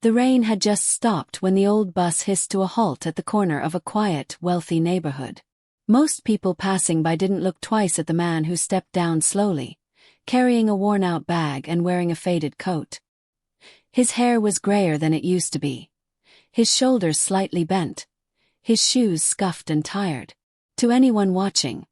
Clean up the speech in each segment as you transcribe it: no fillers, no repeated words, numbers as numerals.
The rain had just stopped when the old bus hissed to a halt at the corner of a quiet, wealthy neighborhood. Most people passing by didn't look twice at the man who stepped down slowly, carrying a worn-out bag and wearing a faded coat. His hair was grayer than it used to be. His shoulders slightly bent. His shoes scuffed and tired. To anyone watching,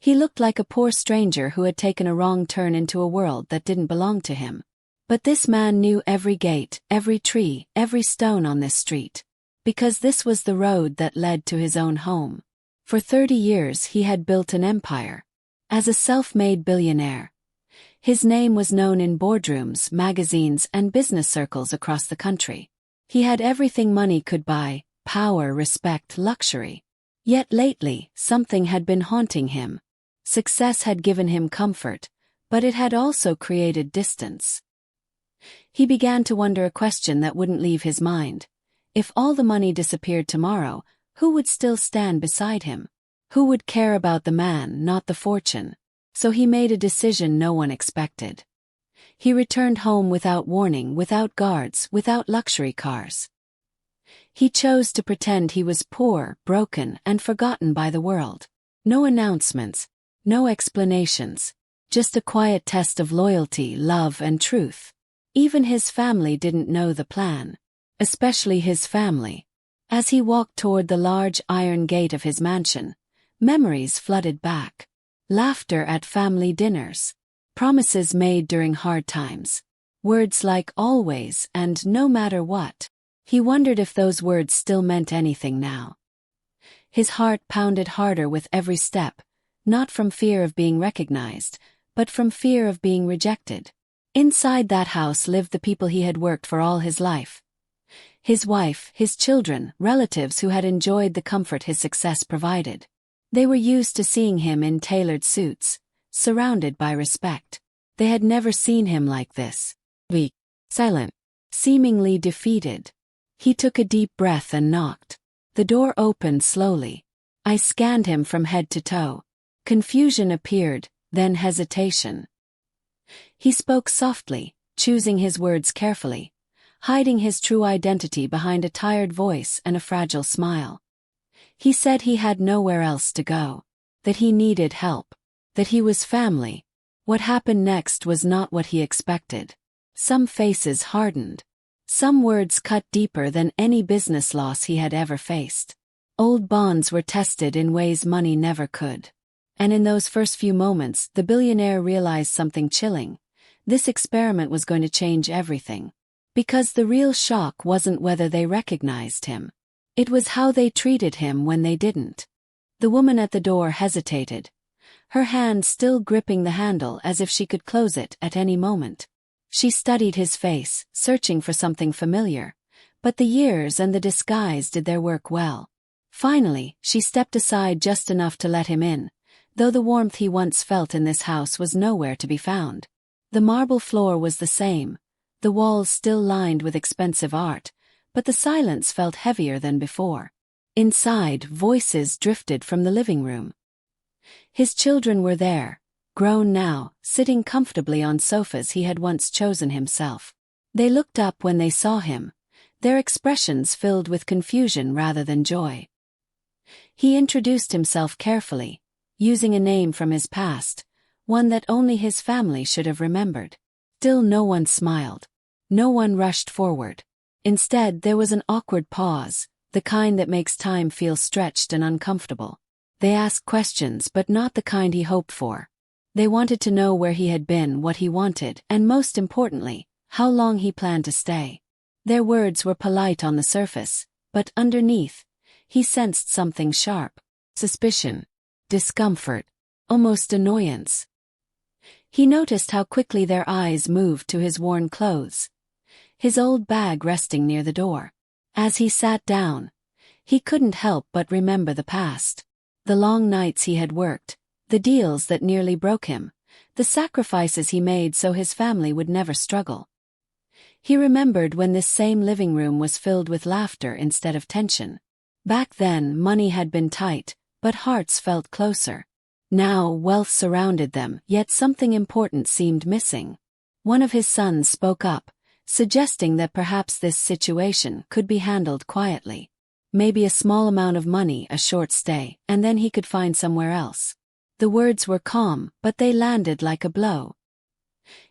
he looked like a poor stranger who had taken a wrong turn into a world that didn't belong to him. But this man knew every gate, every tree, every stone on this street, because this was the road that led to his own home. For 30 years he had built an empire. As a self-made billionaire, his name was known in boardrooms, magazines, and business circles across the country. He had everything money could buy: power, respect, luxury. Yet lately, something had been haunting him. Success had given him comfort, but it had also created distance. He began to wonder a question that wouldn't leave his mind. If all the money disappeared tomorrow, who would still stand beside him? Who would care about the man, not the fortune? So he made a decision no one expected. He returned home without warning, without guards, without luxury cars. He chose to pretend he was poor, broken, and forgotten by the world. No announcements, no explanations, just a quiet test of loyalty, love, and truth. Even his family didn't know the plan. Especially his family. As he walked toward the large iron gate of his mansion, memories flooded back. Laughter at family dinners. Promises made during hard times. Words like always and no matter what. He wondered if those words still meant anything now. His heart pounded harder with every step, not from fear of being recognized, but from fear of being rejected. Inside that house lived the people he had worked for all his life. His wife, his children, relatives who had enjoyed the comfort his success provided. They were used to seeing him in tailored suits, surrounded by respect. They had never seen him like this. Weak, silent, seemingly defeated. He took a deep breath and knocked. The door opened slowly. I scanned him from head to toe. Confusion appeared, then hesitation. He spoke softly, choosing his words carefully, hiding his true identity behind a tired voice and a fragile smile. He said he had nowhere else to go, that he needed help, that he was family. What happened next was not what he expected. Some faces hardened. Some words cut deeper than any business loss he had ever faced. Old bonds were tested in ways money never could. And in those first few moments, the billionaire realized something chilling. This experiment was going to change everything. Because the real shock wasn't whether they recognized him. It was how they treated him when they didn't. The woman at the door hesitated, her hand still gripping the handle as if she could close it at any moment. She studied his face, searching for something familiar, but the years and the disguise did their work well. Finally, she stepped aside just enough to let him in, though the warmth he once felt in this house was nowhere to be found. The marble floor was the same, the walls still lined with expensive art, but the silence felt heavier than before. Inside, voices drifted from the living room. His children were there, grown now, sitting comfortably on sofas he had once chosen himself. They looked up when they saw him, their expressions filled with confusion rather than joy. He introduced himself carefully, using a name from his past, one that only his family should have remembered. Still no one smiled. No one rushed forward. Instead, there was an awkward pause, the kind that makes time feel stretched and uncomfortable. They asked questions, but not the kind he hoped for. They wanted to know where he had been, what he wanted, and most importantly, how long he planned to stay. Their words were polite on the surface, but underneath, he sensed something sharp. Suspicion, discomfort, almost annoyance. He noticed how quickly their eyes moved to his worn clothes, his old bag resting near the door. As he sat down, he couldn't help but remember the past. The long nights he had worked, the deals that nearly broke him, the sacrifices he made so his family would never struggle. He remembered when this same living room was filled with laughter instead of tension. Back then, money had been tight, but hearts felt closer. Now, wealth surrounded them, yet something important seemed missing. One of his sons spoke up, suggesting that perhaps this situation could be handled quietly. Maybe a small amount of money, a short stay, and then he could find somewhere else. The words were calm, but they landed like a blow.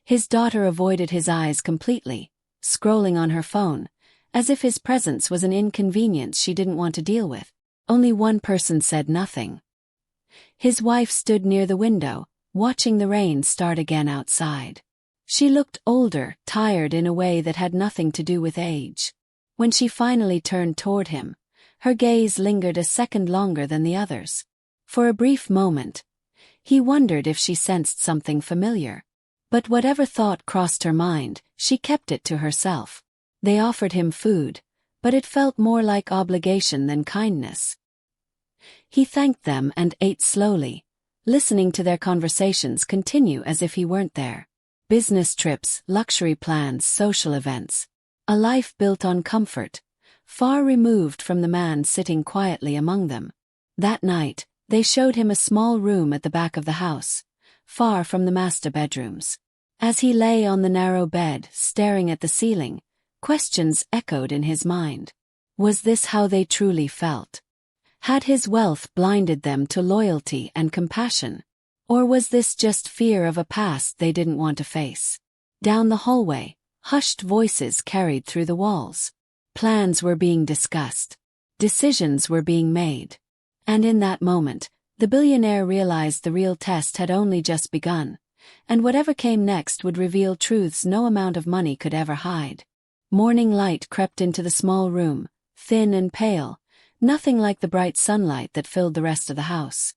His daughter avoided his eyes completely, scrolling on her phone, as if his presence was an inconvenience she didn't want to deal with. Only one person said nothing. His wife stood near the window, watching the rain start again outside. She looked older, tired in a way that had nothing to do with age. When she finally turned toward him, her gaze lingered a second longer than the others. For a brief moment, he wondered if she sensed something familiar. But whatever thought crossed her mind, she kept it to herself. They offered him food, but it felt more like obligation than kindness. He thanked them and ate slowly, listening to their conversations continue as if he weren't there. Business trips, luxury plans, social events. A life built on comfort, far removed from the man sitting quietly among them. That night, they showed him a small room at the back of the house, far from the master bedrooms. As he lay on the narrow bed, staring at the ceiling, questions echoed in his mind. Was this how they truly felt? Had his wealth blinded them to loyalty and compassion? Or was this just fear of a past they didn't want to face? Down the hallway, hushed voices carried through the walls. Plans were being discussed. Decisions were being made. And in that moment, the billionaire realized the real test had only just begun, and whatever came next would reveal truths no amount of money could ever hide. Morning light crept into the small room, thin and pale, nothing like the bright sunlight that filled the rest of the house.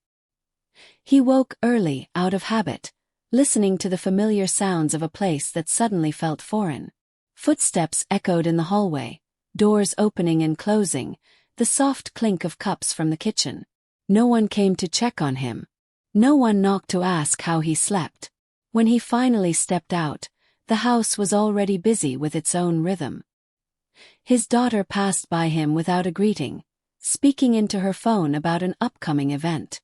He woke early, out of habit, listening to the familiar sounds of a place that suddenly felt foreign. Footsteps echoed in the hallway, doors opening and closing, the soft clink of cups from the kitchen. No one came to check on him. No one knocked to ask how he slept. When he finally stepped out, the house was already busy with its own rhythm. His daughter passed by him without a greeting, speaking into her phone about an upcoming event.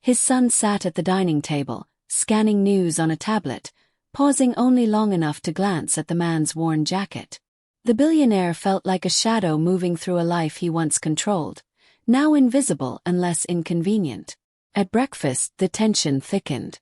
His son sat at the dining table, scanning news on a tablet, pausing only long enough to glance at the man's worn jacket. The billionaire felt like a shadow moving through a life he once controlled, now invisible and less inconvenient. At breakfast, the tension thickened.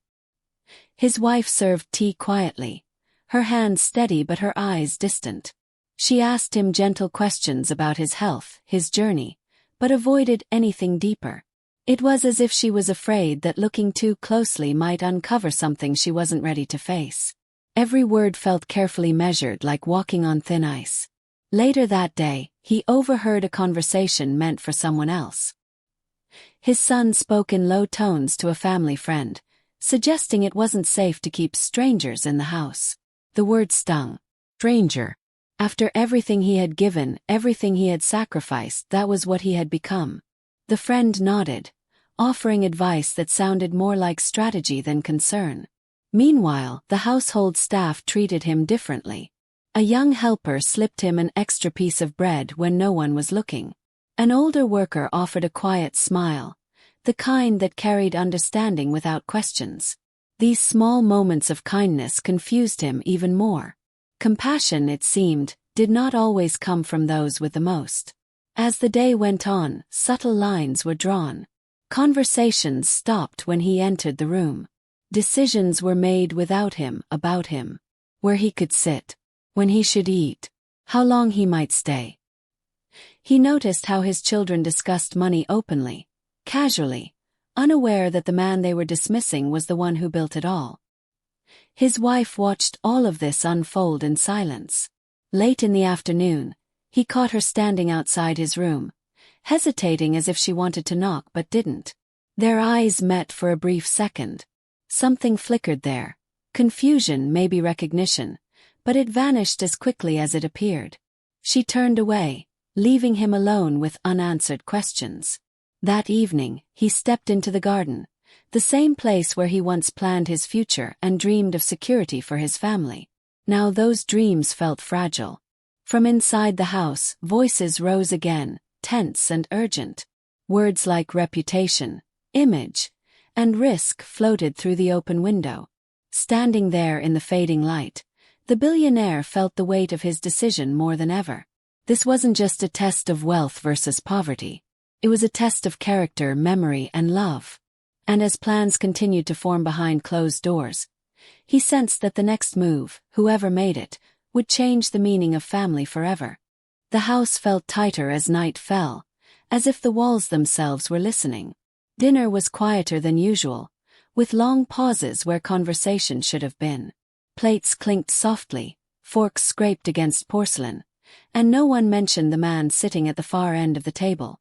His wife served tea quietly, her hands steady but her eyes distant. She asked him gentle questions about his health, his journey, but avoided anything deeper. It was as if she was afraid that looking too closely might uncover something she wasn't ready to face. Every word felt carefully measured, like walking on thin ice. Later that day, he overheard a conversation meant for someone else. His son spoke in low tones to a family friend, suggesting it wasn't safe to keep strangers in the house. The word stung. Stranger. After everything he had given, everything he had sacrificed, that was what he had become. The friend nodded, offering advice that sounded more like strategy than concern. Meanwhile, the household staff treated him differently. A young helper slipped him an extra piece of bread when no one was looking. An older worker offered a quiet smile, the kind that carried understanding without questions. These small moments of kindness confused him even more. Compassion, it seemed, did not always come from those with the most. As the day went on, subtle lines were drawn. Conversations stopped when he entered the room. Decisions were made without him, about him. Where he could sit. When he should eat. How long he might stay. He noticed how his children discussed money openly, casually, unaware that the man they were dismissing was the one who built it all. His wife watched all of this unfold in silence. Late in the afternoon, he caught her standing outside his room, hesitating as if she wanted to knock but didn't. Their eyes met for a brief second. Something flickered there. Confusion, maybe recognition, but it vanished as quickly as it appeared. She turned away, leaving him alone with unanswered questions. That evening, he stepped into the garden, the same place where he once planned his future and dreamed of security for his family. Now those dreams felt fragile. From inside the house, voices rose again, tense and urgent. Words like reputation, image, and risk floated through the open window. Standing there in the fading light, The billionaire felt the weight of his decision more than ever. This wasn't just a test of wealth versus poverty. It was a test of character, memory, and love. And as plans continued to form behind closed doors, he sensed that the next move, whoever made it, would change the meaning of family forever. The house felt tighter as night fell, as if the walls themselves were listening. Dinner was quieter than usual, with long pauses where conversation should have been. Plates clinked softly, forks scraped against porcelain, and no one mentioned the man sitting at the far end of the table.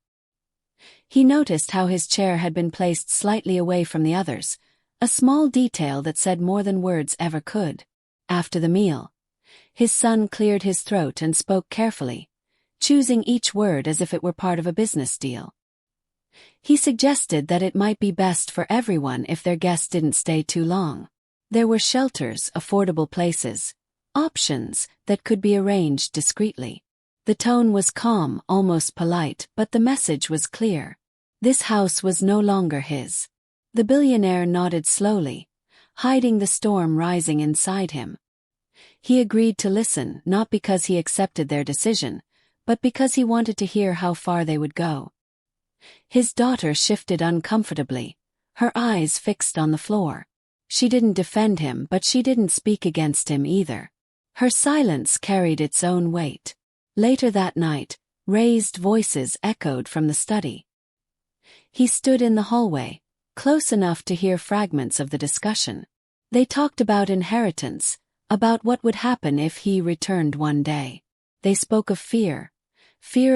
He noticed how his chair had been placed slightly away from the others, a small detail that said more than words ever could. After the meal, his son cleared his throat and spoke carefully, choosing each word as if it were part of a business deal. He suggested that it might be best for everyone if their guests didn't stay too long. There were shelters, affordable places, options that could be arranged discreetly. The tone was calm, almost polite, but the message was clear. This house was no longer his. The billionaire nodded slowly, hiding the storm rising inside him. He agreed to listen, not because he accepted their decision, but because he wanted to hear how far they would go. His daughter shifted uncomfortably, her eyes fixed on the floor. She didn't defend him, but she didn't speak against him either. Her silence carried its own weight. Later that night, raised voices echoed from the study. He stood in the hallway, close enough to hear fragments of the discussion. They talked about inheritance, about what would happen if he returned one day. They spoke of fear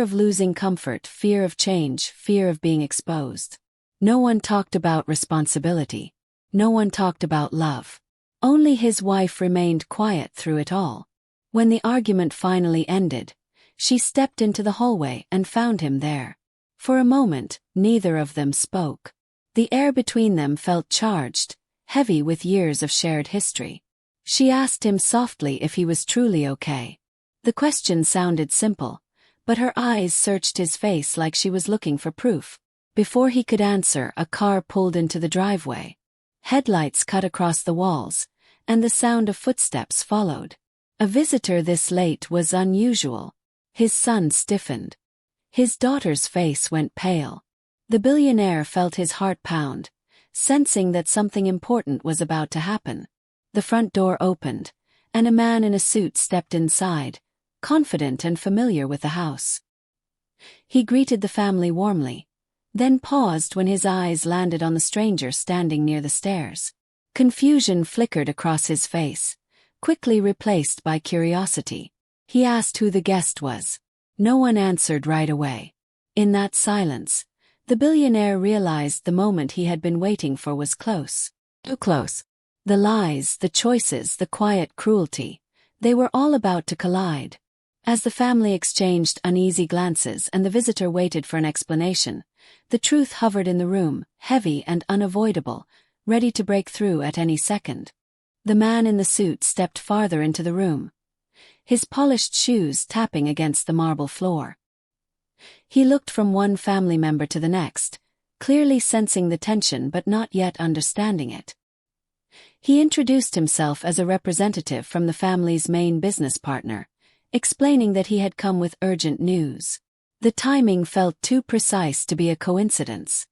of losing comfort, fear of change, fear of being exposed. No one talked about responsibility. No one talked about love. Only his wife remained quiet through it all. When the argument finally ended, she stepped into the hallway and found him there. For a moment, neither of them spoke. The air between them felt charged, heavy with years of shared history. She asked him softly if he was truly okay. The question sounded simple, but her eyes searched his face like she was looking for proof. Before he could answer, a car pulled into the driveway. Headlights cut across the walls, and the sound of footsteps followed. A visitor this late was unusual. His son stiffened. His daughter's face went pale. The billionaire felt his heart pound, sensing that something important was about to happen. The front door opened, and a man in a suit stepped inside, confident and familiar with the house. He greeted the family warmly, then paused when his eyes landed on the stranger standing near the stairs. Confusion flickered across his face, quickly replaced by curiosity. He asked who the guest was. No one answered right away. In that silence, the billionaire realized the moment he had been waiting for was close. Too close. The lies, the choices, the quiet cruelty, they were all about to collide. As the family exchanged uneasy glances and the visitor waited for an explanation, the truth hovered in the room, heavy and unavoidable, ready to break through at any second. The man in the suit stepped farther into the room, his polished shoes tapping against the marble floor. He looked from one family member to the next, clearly sensing the tension but not yet understanding it. He introduced himself as a representative from the family's main business partner, explaining that he had come with urgent news. The timing felt too precise to be a coincidence.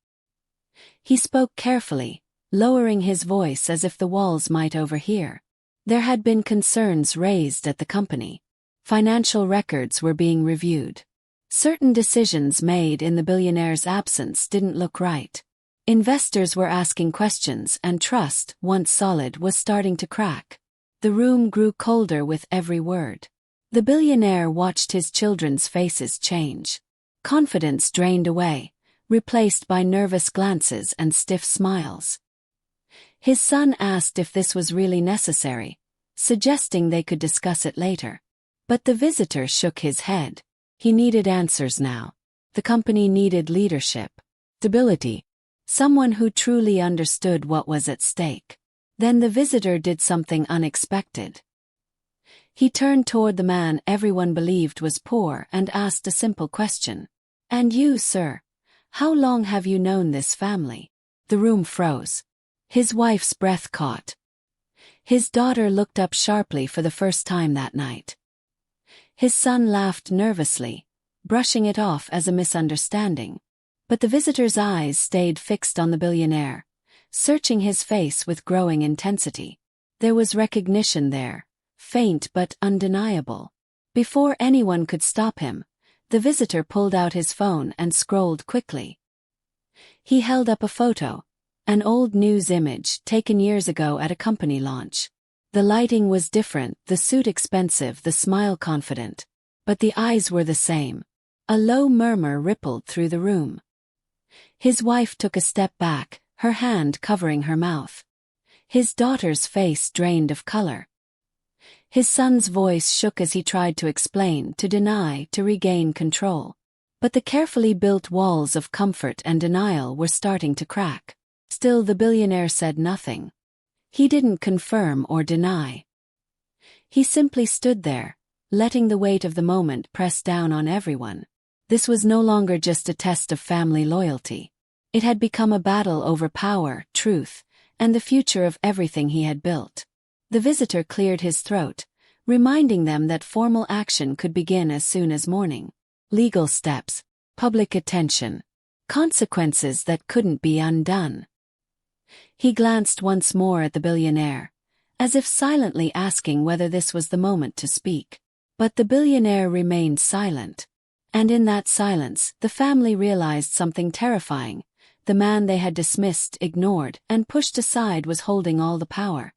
He spoke carefully, lowering his voice as if the walls might overhear. There had been concerns raised at the company. Financial records were being reviewed. Certain decisions made in the billionaire's absence didn't look right. Investors were asking questions and trust, once solid, was starting to crack. The room grew colder with every word. The billionaire watched his children's faces change. Confidence drained away, replaced by nervous glances and stiff smiles. His son asked if this was really necessary, suggesting they could discuss it later. But the visitor shook his head. He needed answers now. The company needed leadership, stability, someone who truly understood what was at stake. Then the visitor did something unexpected. He turned toward the man everyone believed was poor and asked a simple question. "And you, sir, how long have you known this family?" The room froze. His wife's breath caught. His daughter looked up sharply for the first time that night. His son laughed nervously, brushing it off as a misunderstanding. But the visitor's eyes stayed fixed on the billionaire, searching his face with growing intensity. There was recognition there, faint but undeniable. Before anyone could stop him, the visitor pulled out his phone and scrolled quickly. He held up a photo, an old news image taken years ago at a company launch. The lighting was different, the suit expensive, the smile confident. But the eyes were the same. A low murmur rippled through the room. His wife took a step back, her hand covering her mouth. His daughter's face drained of color. His son's voice shook as he tried to explain, to deny, to regain control. But the carefully built walls of comfort and denial were starting to crack. Still, the billionaire said nothing. He didn't confirm or deny. He simply stood there, letting the weight of the moment press down on everyone. This was no longer just a test of family loyalty. It had become a battle over power, truth, and the future of everything he had built. The visitor cleared his throat, reminding them that formal action could begin as soon as morning. Legal steps, public attention, consequences that couldn't be undone. He glanced once more at the billionaire, as if silently asking whether this was the moment to speak. But the billionaire remained silent. And in that silence, the family realized something terrifying. The man they had dismissed, ignored, and pushed aside was holding all the power.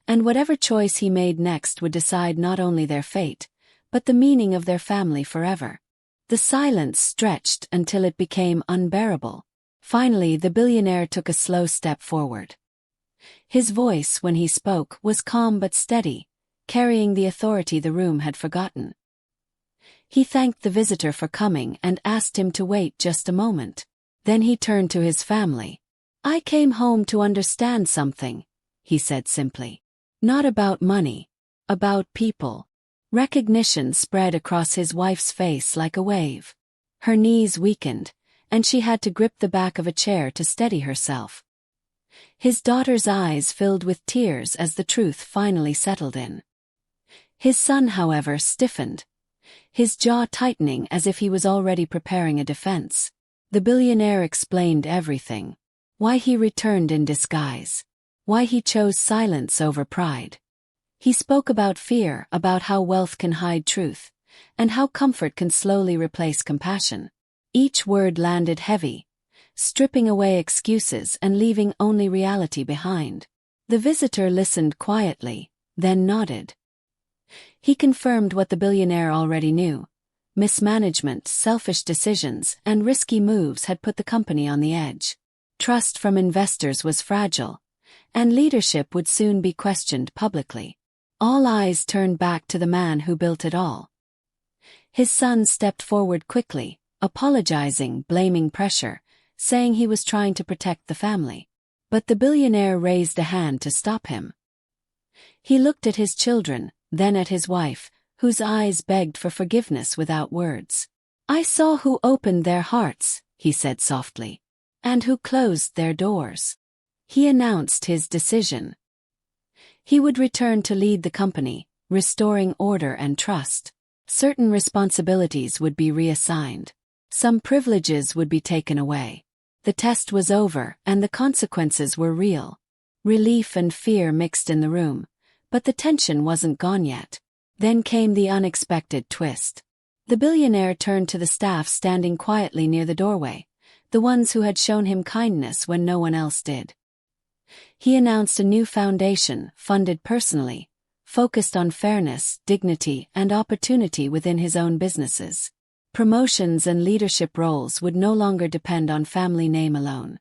And whatever choice he made next would decide not only their fate, but the meaning of their family forever. The silence stretched until it became unbearable. Finally, the billionaire took a slow step forward. His voice, when he spoke, was calm but steady, carrying the authority the room had forgotten. He thanked the visitor for coming and asked him to wait just a moment. Then he turned to his family. "I came home to understand something," he said simply. "Not about money. About people." Recognition spread across his wife's face like a wave. Her knees weakened, and she had to grip the back of a chair to steady herself. His daughter's eyes filled with tears as the truth finally settled in. His son, however, stiffened, his jaw tightening as if he was already preparing a defense. The billionaire explained everything. Why he returned in disguise. Why he chose silence over pride. He spoke about fear, about how wealth can hide truth, and how comfort can slowly replace compassion. Each word landed heavy, stripping away excuses and leaving only reality behind. The visitor listened quietly, then nodded. He confirmed what the billionaire already knew. Mismanagement, selfish decisions, and risky moves had put the company on the edge. Trust from investors was fragile, and leadership would soon be questioned publicly. All eyes turned back to the man who built it all. His son stepped forward quickly, apologizing, blaming pressure, saying he was trying to protect the family. But the billionaire raised a hand to stop him. He looked at his children, then at his wife, whose eyes begged for forgiveness without words. "I saw who opened their hearts," he said softly, "and who closed their doors." He announced his decision. He would return to lead the company, restoring order and trust. Certain responsibilities would be reassigned. Some privileges would be taken away. The test was over, and the consequences were real. Relief and fear mixed in the room, but the tension wasn't gone yet. Then came the unexpected twist. The billionaire turned to the staff standing quietly near the doorway, the ones who had shown him kindness when no one else did. He announced a new foundation, funded personally, focused on fairness, dignity, and opportunity within his own businesses. Promotions and leadership roles would no longer depend on family name alone.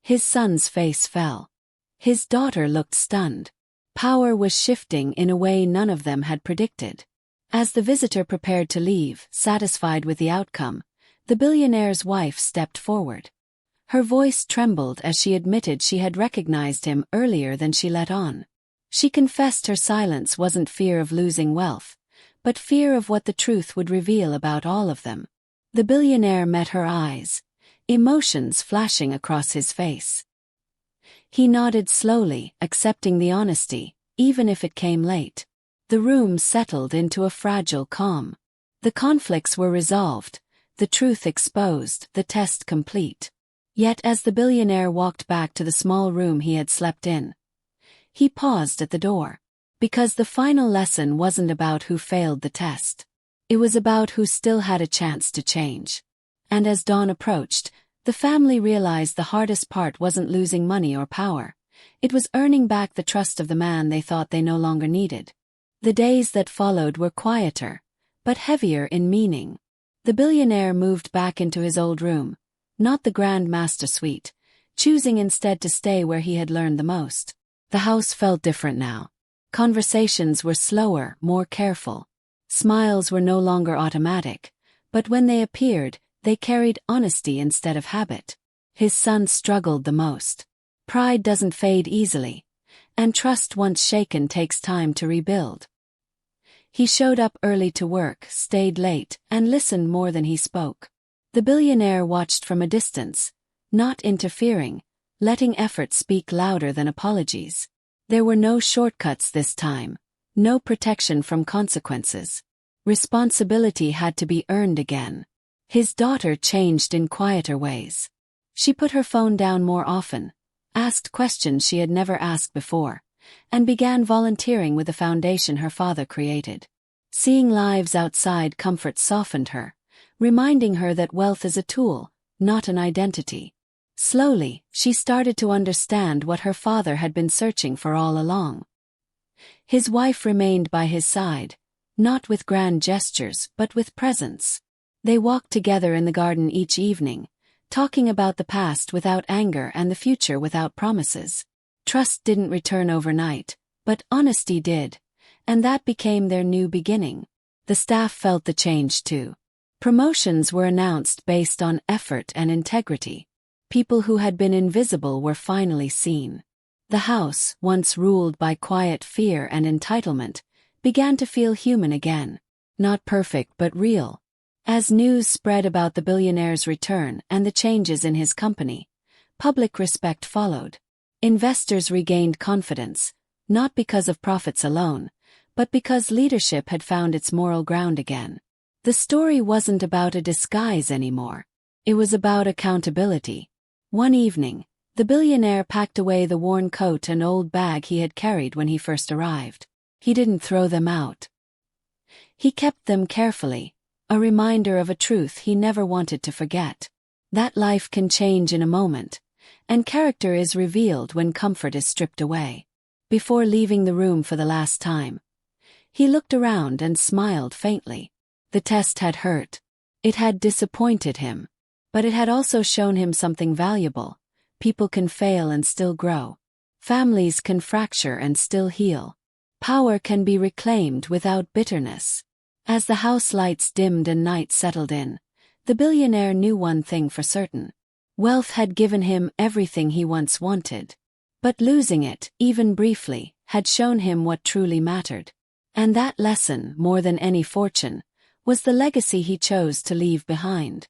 His son's face fell. His daughter looked stunned. Power was shifting in a way none of them had predicted. As the visitor prepared to leave, satisfied with the outcome, the billionaire's wife stepped forward. Her voice trembled as she admitted she had recognized him earlier than she let on. She confessed her silence wasn't fear of losing wealth, but fear of what the truth would reveal about all of them. The billionaire met her eyes, emotions flashing across his face. He nodded slowly, accepting the honesty, even if it came late. The room settled into a fragile calm. The conflicts were resolved, the truth exposed, the test complete. Yet as the billionaire walked back to the small room he had slept in, he paused at the door. Because the final lesson wasn't about who failed the test. It was about who still had a chance to change. And as dawn approached, the family realized the hardest part wasn't losing money or power. It was earning back the trust of the man they thought they no longer needed. The days that followed were quieter, but heavier in meaning. The billionaire moved back into his old room, not the grand master suite, choosing instead to stay where he had learned the most. The house felt different now. Conversations were slower, more careful. Smiles were no longer automatic, but when they appeared, they carried honesty instead of habit. His son struggled the most. Pride doesn't fade easily, and trust once shaken takes time to rebuild. He showed up early to work, stayed late, and listened more than he spoke. The billionaire watched from a distance, not interfering, letting effort speak louder than apologies. There were no shortcuts this time, no protection from consequences. Responsibility had to be earned again. His daughter changed in quieter ways. She put her phone down more often, asked questions she had never asked before, and began volunteering with the foundation her father created. Seeing lives outside comfort softened her, reminding her that wealth is a tool, not an identity. Slowly, she started to understand what her father had been searching for all along. His wife remained by his side, not with grand gestures but with presence. They walked together in the garden each evening, talking about the past without anger and the future without promises. Trust didn't return overnight, but honesty did, and that became their new beginning. The staff felt the change too. Promotions were announced based on effort and integrity. People who had been invisible were finally seen. The house, once ruled by quiet fear and entitlement, began to feel human again. Not perfect but real. As news spread about the billionaire's return and the changes in his company, public respect followed. Investors regained confidence, not because of profits alone, but because leadership had found its moral ground again. The story wasn't about a disguise anymore. It was about accountability. One evening, the billionaire packed away the worn coat and old bag he had carried when he first arrived. He didn't throw them out. He kept them carefully, a reminder of a truth he never wanted to forget. That life can change in a moment, and character is revealed when comfort is stripped away. Before leaving the room for the last time, he looked around and smiled faintly. The test had hurt. It had disappointed him. But it had also shown him something valuable. People can fail and still grow. Families can fracture and still heal. Power can be reclaimed without bitterness. As the house lights dimmed and night settled in, the billionaire knew one thing for certain. Wealth had given him everything he once wanted. But losing it, even briefly, had shown him what truly mattered. And that lesson, more than any fortune, was the legacy he chose to leave behind.